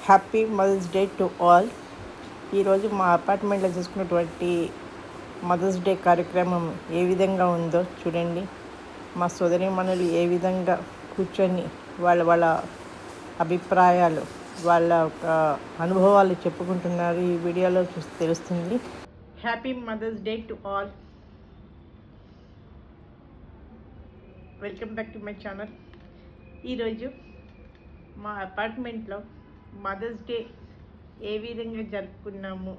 Happy mother's day to all. ఈరోజు మా అపార్ట్మెంట్లో చేసుకున్నటువంటి మదర్స్ డే కార్యక్రమం ఏ విధంగా ఉందో చూడండి. మా సోదరీమణులు ఏ విధంగా కూర్చొని వాళ్ళ అభిప్రాయాలు, వాళ్ళ అనుభవాలు చెప్పుకుంటున్నారు. ఈ వీడియోలో చూసి తెలుస్తుంది. Happy mothers day to all. Welcome back to my channel. ఈరోజు మా అపార్ట్మెంట్లో మదర్స్ డే ఏ విధంగా జరుపుకున్నాము,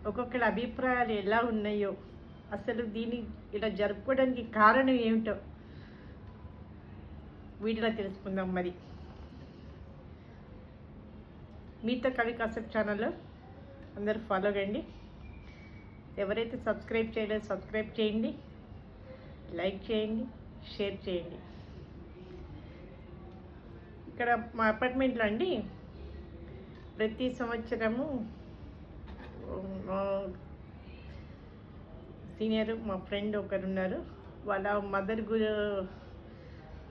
ఒక్కొక్కరి అభిప్రాయాలు ఎలా ఉన్నాయో, అసలు దీన్ని ఇలా జరుపుకోవడానికి కారణం ఏమిటో వీడియోలో తెలుసుకుందాం. మరి మీతో కవి కాసేపు ఛానల్లో అందరూ ఫాలో కండి. ఎవరైతే సబ్స్క్రైబ్ చేయలేదో సబ్స్క్రైబ్ చేయండి, లైక్ చేయండి, షేర్ చేయండి. ఇక్కడ మా అపార్ట్మెంట్లో అండి ప్రతి సంవత్సరము సీనియర్ మా ఫ్రెండ్ ఒకరు ఉన్నారు, వాళ్ళ మదర్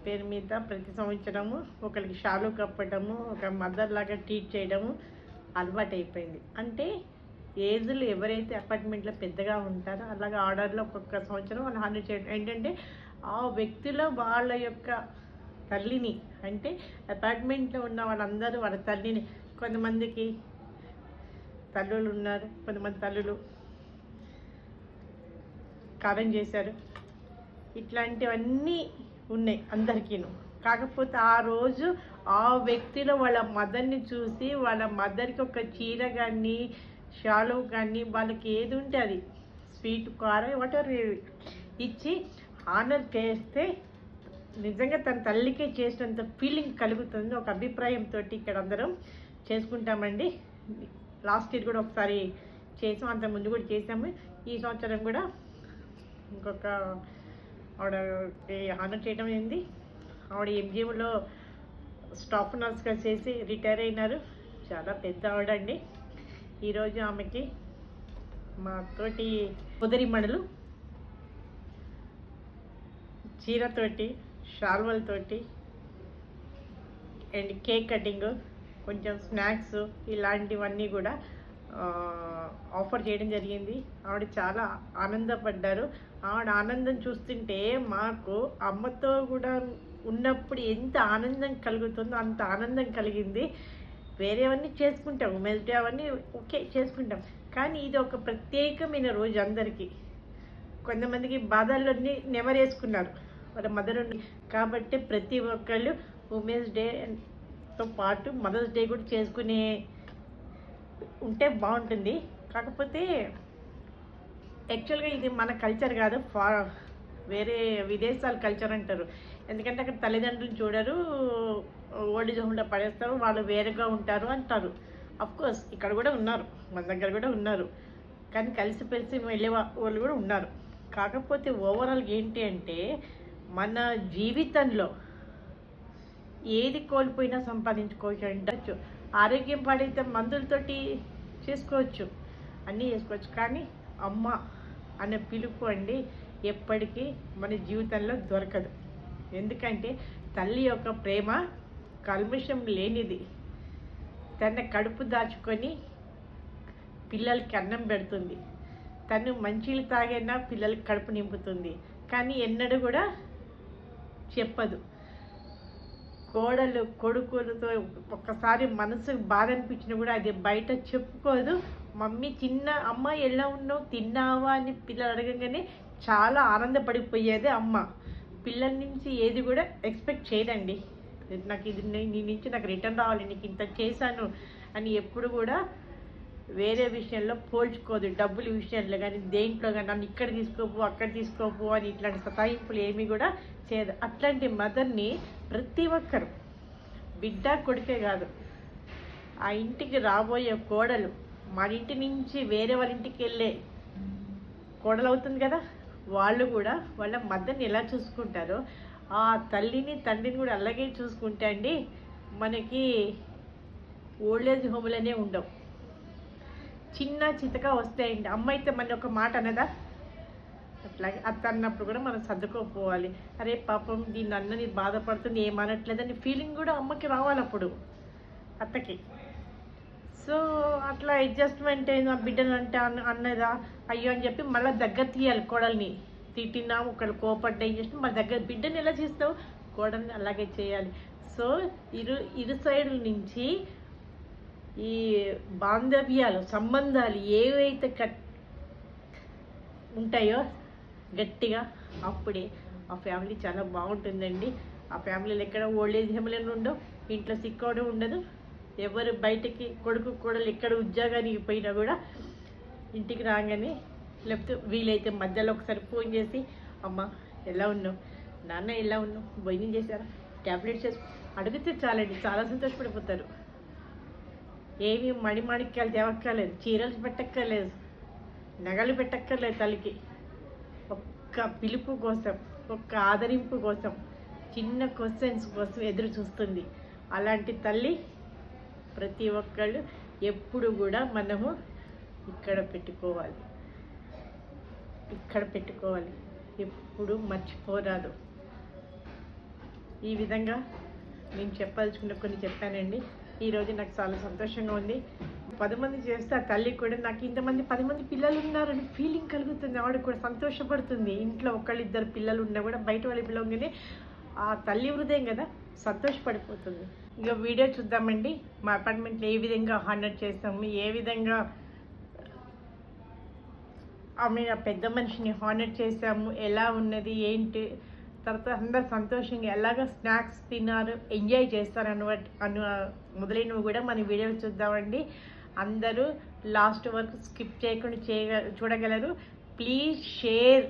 పేరు మీద ప్రతి సంవత్సరము ఒకరికి షాలు కప్పటము, ఒక మదర్ లాగా ట్రీట్ చేయడము అలవాటు అయిపోయింది. అంటే ఏజ్లు ఎవరైతే అపార్ట్మెంట్లో పెద్దగా ఉంటారో అలాగే ఆర్డర్లో ఒక్కొక్క సంవత్సరం వాళ్ళు హానర్ చేయడం ఏంటంటే ఆ వ్యక్తిలో వాళ్ళ యొక్క తల్లిని, అంటే అపార్ట్మెంట్లో ఉన్న వాళ్ళందరూ వాళ్ళ తల్లిని, కొంతమందికి తల్లులు ఉన్నారు, కొంతమంది తల్లులు కారం చేశారు, ఇట్లాంటివన్నీ ఉన్నాయి అందరికీను. కాకపోతే ఆ రోజు ఆ వ్యక్తిలో వాళ్ళ మదర్ని చూసి వాళ్ళ మదర్కి ఒక చీర కానీ షాలు కానీ వాళ్ళకి ఏది ఉంటే అది స్వీట్ కారం వాటర్ ఇచ్చి ఆనర్ చేస్తే నిజంగా తన తల్లికే చేసినంత ఫీలింగ్ కలుగుతుంది. ఒక అభిప్రాయంతో ఇక్కడ అందరం చేసుకుంటామండి. లాస్ట్ ఇయర్ కూడా ఒకసారి చేసాం, అంత ముందు కూడా చేసాము. ఈ సంవత్సరం కూడా ఇంకొక ఆవిడ హానర్ చేయడం అయింది. ఆవిడ ఎంజిఎంలో స్టాఫ్ నర్స్గా చేసి రిటైర్ అయినారు. చాలా పెద్ద ఆవిడ అండి. ఈరోజు ఆమెకి మా తోటి సోదరీమణులు చీరతోటి, షాల్వలతోటి అండ్ కేక్ కటింగ్, కొంచెం స్నాక్స్ ఇలాంటివన్నీ కూడా ఆఫర్ చేయడం జరిగింది. ఆవిడ చాలా ఆనందపడ్డారు. ఆవిడ ఆనందం చూస్తుంటే మాకు అమ్మతో కూడా ఉన్నప్పుడు ఎంత ఆనందం కలుగుతుందో అంత ఆనందం కలిగింది. వేరేవన్నీ చేసుకుంటాం, ఉమెన్స్ డే అవన్నీ ఓకే చేసుకుంటాం, కానీ ఇది ఒక ప్రత్యేకమైన రోజు అందరికీ. కొంతమందికి బాధల్లోని నెమరేసుకున్నారు వాళ్ళ మదర్ కాబట్టి ప్రతి ఒక్కళ్ళు ఉమెన్స్ డేతో పాటు మదర్స్ డే కూడా చేసుకునే ఉంటే బాగుంటుంది. కాకపోతే యాక్చువల్గా ఇది మన కల్చర్ కాదు, వేరే విదేశాల కల్చర్ అంటారు. ఎందుకంటే అక్కడ తల్లిదండ్రులు చూడరు, ఓల్డ్ ఏజ్ హోమ్లో పడేస్తారు, వాళ్ళు వేరుగా ఉంటారు అంటారు. అఫ్కోర్స్ ఇక్కడ కూడా ఉన్నారు, మన దగ్గర కూడా ఉన్నారు, కానీ కలిసిపెలిసి వెళ్ళే వాళ్ళు కూడా ఉన్నారు. కాకపోతే ఓవరాల్గా ఏంటి అంటే మన జీవితంలో ఏది కోల్పోయినా సంపాదించుకోవచ్చు అంటచ్చు. ఆరోగ్యం పాడైతే మందులతోటి చేసుకోవచ్చు, అన్నీ చేసుకోవచ్చు, కానీ అమ్మ అనే పిలుపు అండి ఎప్పటికీ మన జీవితంలో దొరకదు. ఎందుకంటే తల్లి యొక్క ప్రేమ కల్మషం లేనిది. తన కడుపు దాచుకొని పిల్లలకి అన్నం పెడుతుంది, తను మంచిలు తాగైనా పిల్లలకి కడుపు నింపుతుంది, కానీ ఎన్నడూ కూడా చెప్పదు. కోడలు కొడుకులతో ఒక్కసారి మనసు బాధ అనిపించినా కూడా అది బయట చెప్పుకోదు. మమ్మీ చిన్న అమ్మ ఎలా ఉన్నావు, తిన్నావా అని పిల్లలు అడగగానే చాలా ఆనందపడిపోయేది అమ్మ. పిల్లల నుంచి ఏది కూడా ఎక్స్పెక్ట్ చేయదండి. నాకు ఇది నీ నుంచి నాకు రిటర్న్ రావాలి, నీకు ఇంత చేశాను అని ఎప్పుడు కూడా వేరే విషయంలో పోల్చుకోదు. డబ్బుల విషయంలో కానీ దేంట్లో కానీ నన్ను ఇక్కడ తీసుకోపో అక్కడ తీసుకోపో అని ఇట్లాంటి సతాయింపులు ఏమీ కూడా చేయదు. అట్లాంటి మదర్ని ప్రతి ఒక్కరు, బిడ్డ కొడుకే కాదు, ఆ ఇంటికి రాబోయే కోడలు, మన ఇంటి నుంచి వేరే వాళ్ళ ఇంటికి వెళ్ళే కోడలు అవుతుంది కదా, వాళ్ళు కూడా వాళ్ళ మదర్ని ఎలా చూసుకుంటారో ఆ తల్లిని తండ్రిని కూడా అలాగే చూసుకుంటే అండి మనకి ఓల్డేజ్ హోమ్లనే ఉండవు. చిన్న చితక వస్తాయండి. అమ్మ అయితే మన ఒక మాట అనదా, అట్లాగే అత్త అన్నప్పుడు కూడా మనం సర్దుకోపోవాలి. అరే పాపం దీన్ని అన్నని బాధపడుతుంది ఏమనట్లేదని ఫీలింగ్ కూడా అమ్మకి రావాలి అప్పుడు అత్తకి. సో అట్లా అడ్జస్ట్మెంట్ అయిన బిడ్డను అంటే అన్నదా అయ్యో అని చెప్పి మళ్ళీ దగ్గర తీయాలి. కోడల్ని తిట్టినా ఒకళ్ళు కోపడ్డా ఏం చేసినా మన దగ్గర బిడ్డని ఎలా చేస్తావు, కోడల్ని అలాగే చేయాలి. సో ఇరు సైడ్ల నుంచి ఈ బాంధవ్యాలు సంబంధాలు ఏవైతే ఉంటాయో గట్టిగా అప్పుడే ఆ ఫ్యామిలీ చాలా బాగుంటుందండి. ఆ ఫ్యామిలీలో ఎక్కడ ఓల్డేజ్ హోమ్లను ఉండవు, ఇంట్లో సిక్కోవడం ఉండదు. ఎవరు బయటకి కొడుకు కోడలు ఎక్కడ ఉద్యోగానికి పోయినా కూడా ఇంటికి రాగానే లేకపోతే వీలైతే మధ్యలో ఒకసారి ఫోన్ చేసి అమ్మ ఎలా ఉన్నావు, నాన్న ఎలా ఉన్నావు, భోజనం చేశారా, ట్యాబ్లెట్స్ వేసుకో అడిగితే చాలండి, చాలా సంతోషపడిపోతారు. ఏమి మణిమాణిక్యాలు తేవక్కర్లేదు, చీరలు పెట్టక్కర్లేదు, నగలు పెట్టక్కర్లేదు. తల్లికి ఒక్క పిలుపు కోసం, ఒక్క ఆదరింపు కోసం, చిన్న క్వశ్చన్స్ కోసం ఎదురు చూస్తుంది. అలాంటి తల్లి ప్రతి ఒక్కళ్ళు ఎప్పుడు కూడా మనము ఇక్కడ పెట్టుకోవాలి, ఎప్పుడు మర్చిపోరాదు. ఈ విధంగా నేను చెప్పాల్చుకున్న కొన్ని చెప్పానండి. ఈరోజు నాకు చాలా సంతోషంగా ఉంది. 10 మంది చేస్తే ఆ తల్లికి కూడా నాకు ఇంతమంది 10 మంది పిల్లలు ఉన్నారని ఫీలింగ్ కలుగుతుంది. ఆవిడ కూడా సంతోషపడుతుంది. ఇంట్లో ఒకళ్ళిద్దరు పిల్లలు ఉన్నా కూడా బయట వాళ్ళ పిల్లగానే ఆ తల్లి హృదయం కదా సంతోషపడిపోతుంది. ఇక వీడియో చూద్దామండి. మా అపార్ట్మెంట్లో ఏ విధంగా హానర్ చేస్తాము, ఏ విధంగా ఆమె ఆ పెద్ద మనిషిని హానర్ చేసాము, ఎలా ఉన్నది ఏంటి, తర్వాత అందరు సంతోషంగా ఎలాగ స్నాక్స్ తిన్నారు, ఎంజాయ్ చేస్తారు మొదలైనవి కూడా మన వీడియోలు చూద్దామండి. అందరూ లాస్ట్ వరకు స్కిప్ చేయకుండా చూడగలరు. Please share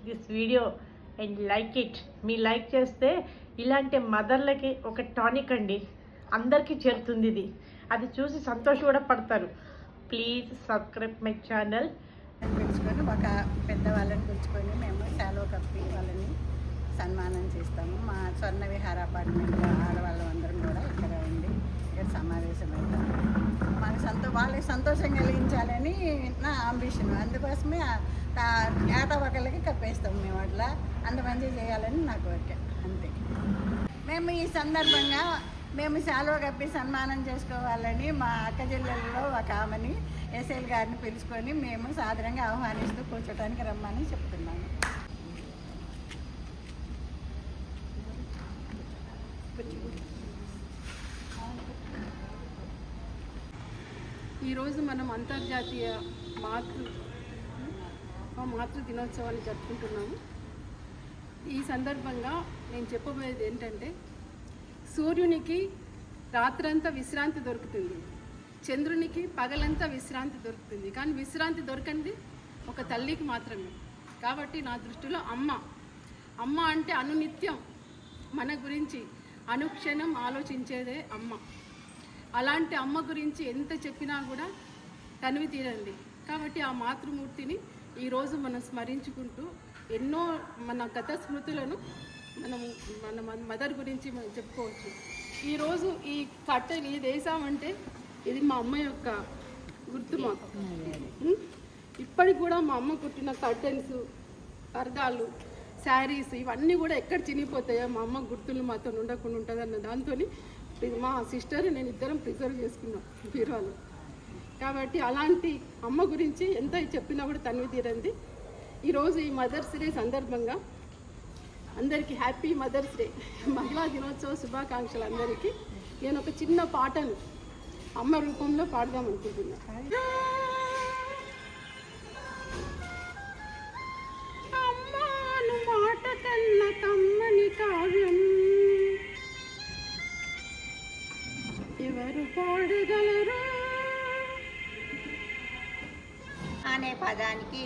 this video and like it. Me like చేస్తే ఇలాంటి మదర్లకి ఒక టానిక్ అండి, అందరికీ చేరుతుంది ఇది. అది చూసి సంతోషం కూడా పడతారు. Please subscribe my channel. పిలుచుకొని ఒక పెద్దవాళ్ళని పిలుచుకొని మేము శాలువ కప్పి వాళ్ళని సన్మానం చేస్తాము. మా స్వర్ణ విహార అపార్ట్మెంట్లో ఆడవాళ్ళం అందరం కూడా ఇక్కడ ఉండి ఇక్కడ సమావేశమవుతాము. వాళ్ళకి సంతోషం కలిగించాలని నా అంబిషన్. అందుకోసమే ఏటా ఒకళ్ళకి కప్పేస్తాం మేము. అట్లా అంత మంచిగా చేయాలని నా కోరిక, అంతే. మేము ఈ సందర్భంగా మేము శాలువ కప్పి సన్మానం చేసుకోవాలని మా అక్క జిల్లాలో ఒక ఆమెని ఎస్ఎల్ గారిని పిలుచుకొని మేము సాదరంగా ఆహ్వానిస్తూ కూర్చోటానికి రమ్మని చెప్తున్నాము. ఈరోజు మనం అంతర్జాతీయ మాతృ దినోత్సవాన్ని జరుపుకుంటున్నాము. ఈ సందర్భంగా నేను చెప్పబోయేది ఏంటంటే, సూర్యునికి రాత్రంతా విశ్రాంతి దొరుకుతుంది, చంద్రునికి పగలంతా విశ్రాంతి దొరుకుతుంది, కానీ విశ్రాంతి దొరకంది ఒక తల్లికి మాత్రమే. కాబట్టి నా దృష్టిలో అమ్మ అంటే అనునిత్యం మన గురించి అనుక్షణం ఆలోచించేదే అమ్మ. అలాంటి అమ్మ గురించి ఎంత చెప్పినా కూడా తనివి తీరండి. కాబట్టి ఆ మాతృమూర్తిని ఈరోజు మనం స్మరించుకుంటూ ఎన్నో మన గత స్మృతులను మన మదర్ గురించి మనం చెప్పుకోవచ్చు. ఈరోజు ఈ కట్టెలు ఇది వేసామంటే ఇది మా అమ్మ యొక్క గుర్తు మాకు. ఇప్పటికి కూడా మా అమ్మ కుట్టిన కర్టెన్స్, పరదాలు, శారీస్ ఇవన్నీ కూడా ఎక్కడ చినిగిపోతాయో మా అమ్మ గుర్తులు మాతో ఉండకుండా ఉంటుంది అన్న దాంతో మా సిస్టర్ నేను ఇద్దరం ప్రిజర్వ్ చేసుకున్నాం బీరువాలో. కాబట్టి అలాంటి అమ్మ గురించి ఎంత చెప్పినా కూడా తనివి తీరంది. ఈరోజు ఈ మదర్స్ డే సందర్భంగా అందరికీ హ్యాపీ మదర్స్ డే, మహిళా దినోత్సవ శుభాకాంక్షలు అందరికీ. నేను ఒక చిన్న పాటను అమ్మ రూపంలో పాడదాం అనుకుంటున్నా. అమ్మాను మాట కన్న కమ్మని కావ్యం ఎవరు పాడగలరు అనే పదానికి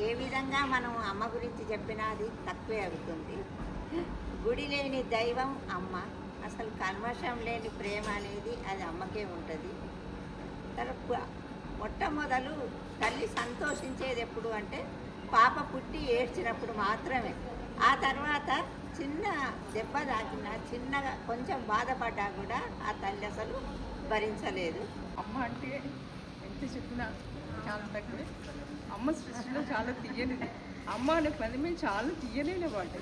ఏ విధంగా మనం అమ్మ గురించి చెప్పినా అది తక్కువే అవుతుంది. గుడి లేని దైవం అమ్మ, అసలు కల్మషం లేని ప్రేమ అనేది అది అమ్మకే ఉంటుంది. మొట్టమొదలు తల్లి సంతోషించేది ఎప్పుడు అంటే పాప పుట్టి ఏడ్చినప్పుడు మాత్రమే. ఆ తర్వాత చిన్న దెబ్బ తాకినా, చిన్నగా కొంచెం బాధపడ్డా కూడా ఆ తల్లి అసలు భరించలేదు. అమ్మ అంటే ఎంత చెప్పినా చాలా తక్కువే. అమ్మ సృష్టిలో చాలా తీయనిది. అమ్మ అనే పదమే చాలా తీయలేని మాట.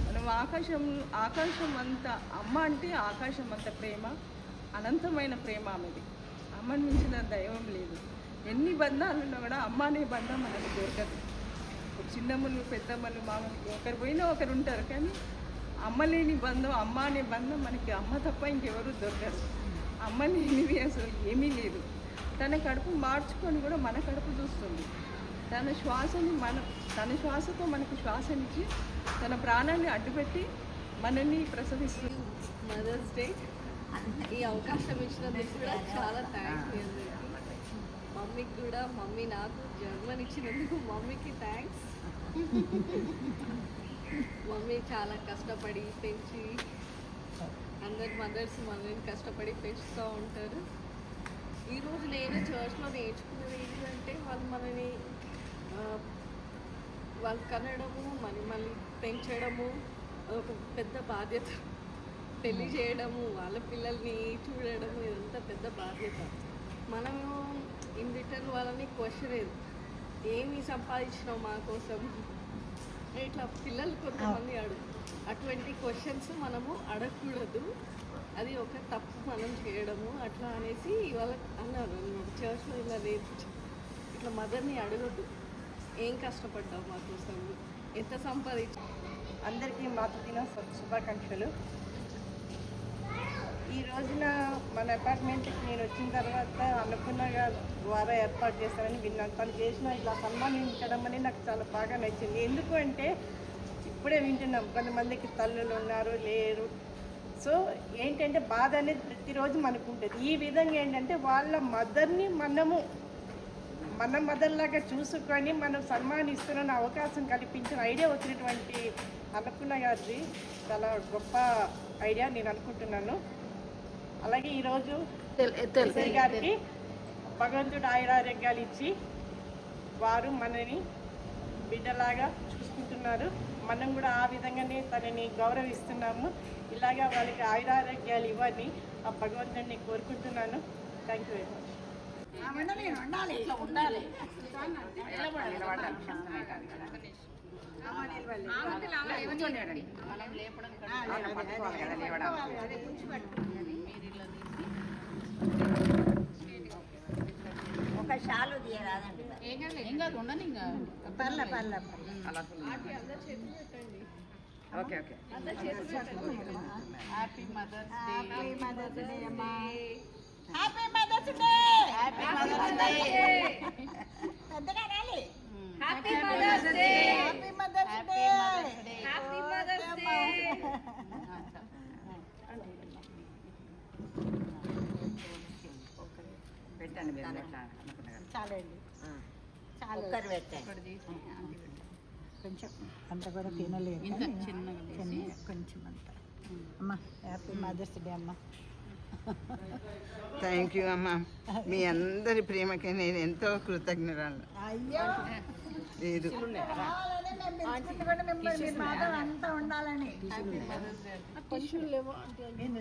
మనం ఆకాశం అంత అమ్మ అంటే ఆకాశం అంత ప్రేమ, అనంతమైన ప్రేమ ఆమెది. అమ్మని మించిన దైవం లేదు. ఎన్ని బంధాలు ఉన్నా కూడా అమ్మ అనే బంధం మనకు దొరకదు. చిన్నమ్మలు పెద్దమ్మలు మామూలు ఒకరు పోయినా ఒకరు ఉంటారు, కానీ అమ్మ లేని బంధం, అమ్మ అనే బంధం మనకి అమ్మ తప్ప ఇంకెవరు దొరకరు. అమ్మ లేనిది అసలు ఏమీ లేదు. తన కడుపు మార్చుకొని కూడా మన కడుపు చూస్తుంది. తన శ్వాసతో మనకు శ్వాసనిచ్చి తన ప్రాణాన్ని అడ్డుపెట్టి మనల్ని ప్రసవిస్తుంది. మదర్స్ డే ఈ అవకాశం ఇచ్చినందుకు కూడా చాలా థ్యాంక్స్. మమ్మీకి కూడా, మమ్మీ నాకు జన్మనిచ్చినందుకు మమ్మీకి థ్యాంక్స్. మమ్మీ చాలా కష్టపడి పెంచి, అందరు మదర్స్ మనల్ని కష్టపడి పెంచుతూ ఉంటారు. ఈరోజు నేను చర్చ్లో నేర్చుకున్నది ఏంటంటే వాళ్ళు మనని వాళ్ళు కనడము, మళ్ళీ పెంచడము ఒక పెద్ద బాధ్యత. పెళ్లి చేయడము, వాళ్ళ పిల్లల్ని చూడడము ఇదంతా పెద్ద బాధ్యత. మనము ఇన్ రిటర్న్ వాళ్ళని క్వశ్చన్ ఏమి సంపాదించినావు మా కోసం ఇట్లా పిల్లలు కొంతమంది అటువంటి క్వశ్చన్స్ మనము అడగకూడదు. అది ఒక తప్పు మనం చేయడము అట్లా అనేసి ఇవాళ అన్నారు అన్నమాట. చర్చ్లో ఇలా నేర్పించి ఇట్లా మదర్ని అడగద్దు, ఏం కష్టపడ్డావు మా కోసం, ఎంత సంపాదించు. అందరికీ మాతృదిన శుభాకాంక్షలు. ఈ రోజున మన అపార్ట్మెంట్కి నేను వచ్చిన తర్వాత అన్నపూర్ణ ద్వారా ఏర్పాటు చేస్తానని విన్నాను. తను చేసిన ఇలా సన్మానించడం అనేది నాకు చాలా బాగా నచ్చింది. ఎందుకు అంటే ఇప్పుడే వింటున్నాం, కొంతమందికి తల్లులు ఉన్నారు, లేరు. సో ఏంటంటే బాధ అనేది ప్రతిరోజు మనకు ఉంటుంది. ఈ విధంగా ఏంటంటే వాళ్ళ మదర్ని మన మదర్లాగా చూసుకొని మనం సన్మానిస్తున్న అవకాశం కల్పించిన ఐడియా వచ్చినటువంటి అన్నపూర్ణ గారిది చాలా గొప్ప ఐడియా నేను అనుకుంటున్నాను. అలాగే ఈరోజు ఎస్ఐ గారికి భగవంతుడు ఆయురారోగ్యాలు ఇచ్చి వారు మనని బిడ్డలాగా చూసుకుంటున్నారు. మనం కూడా ఆ విధంగానే తనని గౌరవిస్తున్నాము. ఇలాగా వాళ్ళకి ఆయురారోగ్యాలు ఇవ్వని ఆ భగవంతుడిని కోరుకుంటున్నాను. Thank you very much. ఒక షాలు తీయరాదండి. Okay okay. Happy mothers Day. Happy mothers Day అమ్మా. Happy mothers Day. Happy mothers Day. పెద్దగా రాలి. Happy mothers Day. Happy mothers Day. Happy mothers Day. పెట్టండి మీరు చాలండి, చాలు. ఒక్కరు పెట్టండి. కొంచెం అంత కూడా తినలేదు, కొంచెం అంత. అమ్మా హ్యాపీ మదర్స్ డే అమ్మా. థ్యాంక్ యూ అమ్మ. మీ అందరి ప్రేమకి నేను ఎంతో కృతజ్ఞరాలు. అయ్యో లేదు అంతా ఉండాలని.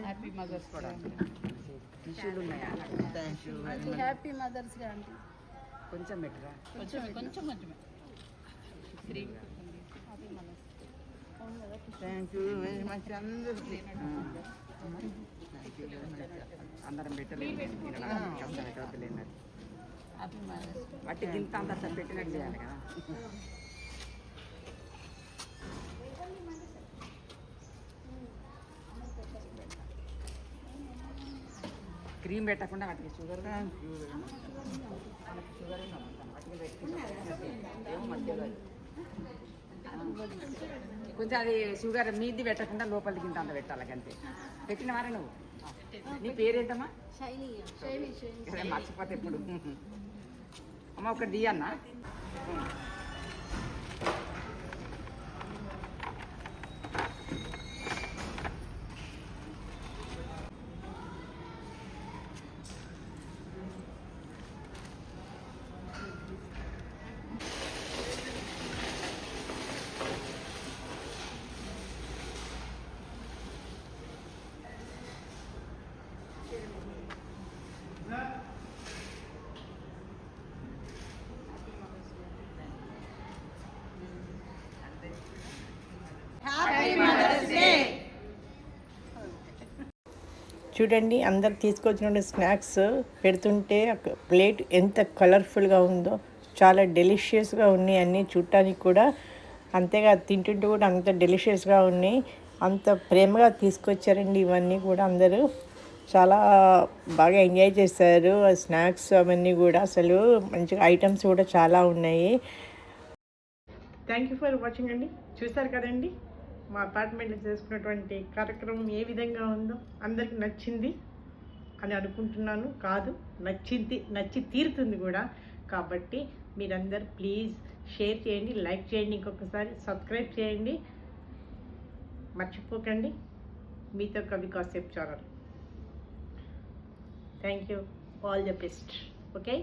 హ్యాపీ మదర్స్ కూడా thank you. Happy mothers day అంటే కొంచెం బెటరా, కొంచెం థ్యాంక్ యూ వెరీ మచ్ అందరికీ. అందరం పెట్టలేదు, కష్టం పెట్టవద్దులేదు. వాటి గింత అంత పెట్టినట్టు చేయాలి కదా. క్రీమ్ పెట్టకుండా వాటికి షుగర్ కొంచెం అది షుగర్ మీది పెట్టకుండా లోపలికి ఇంత అంత పెట్టాలి అంతే. పెట్టిన వారే నువ్వు. నీ పేరేంటమ్మా? మర్చిపోతే ఇప్పుడు అమ్మ ఒకటి దియన్నా. చూడండి అందరు తీసుకొచ్చిన స్నాక్స్ పెడుతుంటే ప్లేట్ ఎంత కలర్ఫుల్గా ఉందో, చాలా డెలిషియస్గా ఉన్నాయి అన్నీ చూడటానికి కూడా. అంతేగా తింటుంటే కూడా అంత డెలిషియస్గా ఉన్నాయి. అంత ప్రేమగా తీసుకొచ్చారండి ఇవన్నీ కూడా. అందరూ చాలా బాగా ఎంజాయ్ చేశారు ఆ స్నాక్స్ అవన్నీ కూడా. అసలు మంచిగా ఐటమ్స్ కూడా చాలా ఉన్నాయి. థ్యాంక్ యూ ఫర్ వాచింగ్ అండి. చూసారు కదండి మా అపార్ట్మెంట్లో చేసుకున్నటువంటి కార్యక్రమం ఏ విధంగా ఉందో. అందరికీ నచ్చింది అని అనుకుంటున్నాను. కాదు, నచ్చి తీరుతుంది కూడా. కాబట్టి మీరందరూ ప్లీజ్ షేర్ చేయండి, లైక్ చేయండి, ఇంకొకసారి సబ్స్క్రైబ్ చేయండి. మర్చిపోకండి. మీతో కవి కాసేపు channel. Thank you. All the best. Okay.